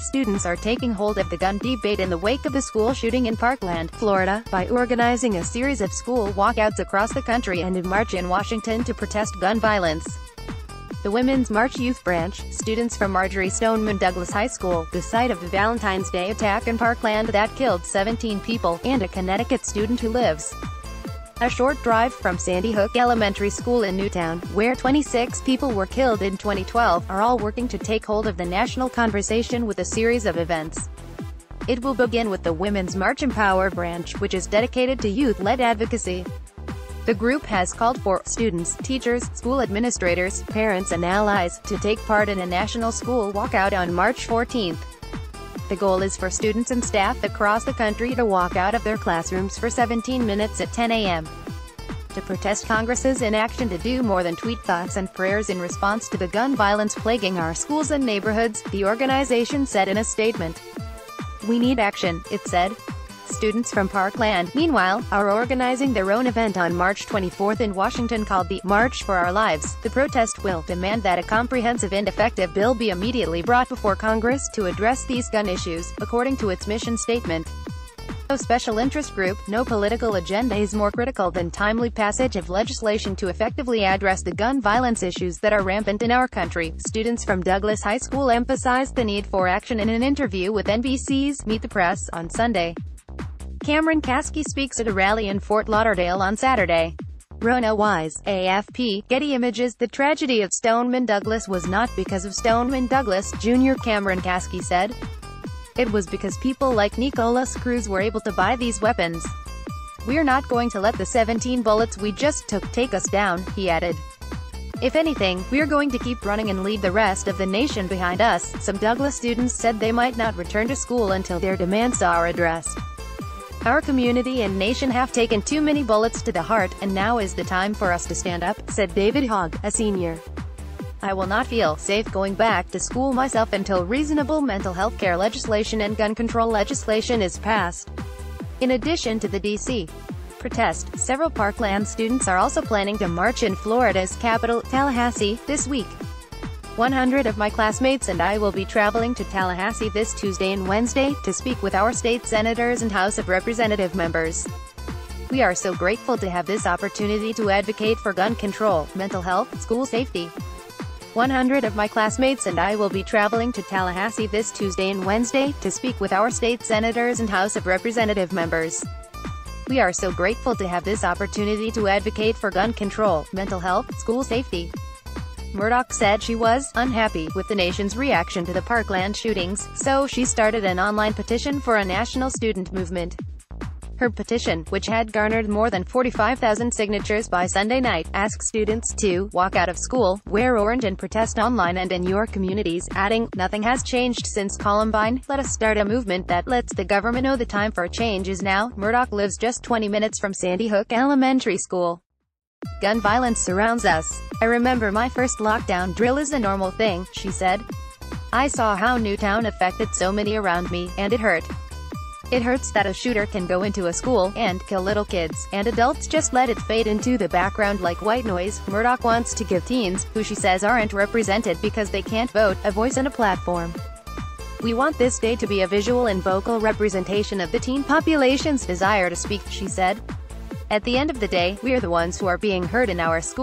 Students are taking hold of the gun debate in the wake of the school shooting in Parkland, Florida, by organizing a series of school walkouts across the country and a march in Washington to protest gun violence. The Women's March Youth Branch, students from Marjorie Stoneman Douglas High School, the site of the Valentine's Day attack in Parkland that killed 17 people, and a Connecticut student who lives a short drive from Sandy Hook Elementary School in Newtown, where 26 people were killed in 2012, are all working to take hold of the national conversation with a series of events. It will begin with the Women's March Empower branch, which is dedicated to youth-led advocacy. The group has called for students, teachers, school administrators, parents and allies to take part in a national school walkout on March 14th. The goal is for students and staff across the country to walk out of their classrooms for 17 minutes at 10 a.m. to protest Congress's inaction to do more than tweet thoughts and prayers in response to the gun violence plaguing our schools and neighborhoods, the organization said in a statement. "We need action," it said. Students from Parkland, meanwhile, are organizing their own event on March 24th in Washington called the March for Our Lives. The protest will demand that a comprehensive and effective bill be immediately brought before Congress to address these gun issues, according to its mission statement. No special interest group, no political agenda is more critical than timely passage of legislation to effectively address the gun violence issues that are rampant in our country. Students from Douglas High School emphasized the need for action in an interview with NBC's Meet the Press on Sunday. Cameron Kasky speaks at a rally in Fort Lauderdale on Saturday. Rona Wise, AFP, Getty Images. The tragedy of Stoneman Douglas was not because of Stoneman Douglas, Jr., Cameron Kasky said. It was because people like Nicholas Cruz were able to buy these weapons. We're not going to let the 17 bullets we just took take us down, he added. If anything, we're going to keep running and leave the rest of the nation behind us. Some Douglas students said they might not return to school until their demands are addressed. Our community and nation have taken too many bullets to the heart, and now is the time for us to stand up, said David Hogg, a senior. I will not feel safe going back to school myself until reasonable mental health care legislation and gun control legislation is passed. In addition to the D.C. protest, several Parkland students are also planning to march in Florida's capital, Tallahassee, this week. 100 of my classmates and I will be traveling to Tallahassee this Tuesday and Wednesday, to speak with our state senators and House of Representative members. We are so grateful to have this opportunity to advocate for gun control, mental health, school safety. 100 of my classmates and I will be traveling to Tallahassee this Tuesday and Wednesday, to speak with our state senators and House of Representative members. We are so grateful to have this opportunity to advocate for gun control, mental health, school safety. Murdoch said she was unhappy with the nation's reaction to the Parkland shootings, so she started an online petition for a national student movement. Her petition, which had garnered more than 45,000 signatures by Sunday night, asks students to walk out of school, wear orange and protest online and in your communities, adding, "Nothing has changed since Columbine. Let us start a movement that lets the government know the time for change is now." Murdoch lives just 20 minutes from Sandy Hook Elementary School. Gun violence surrounds us. I remember my first lockdown drill is a normal thing, she said. I saw how Newtown affected so many around me, and it hurt. It hurts that a shooter can go into a school and kill little kids, and adults just let it fade into the background like white noise. Murdoch wants to give teens, who she says aren't represented because they can't vote, a voice and a platform. We want this day to be a visual and vocal representation of the teen population's desire to speak, she said. At the end of the day, we're the ones who are being hurt in our schools.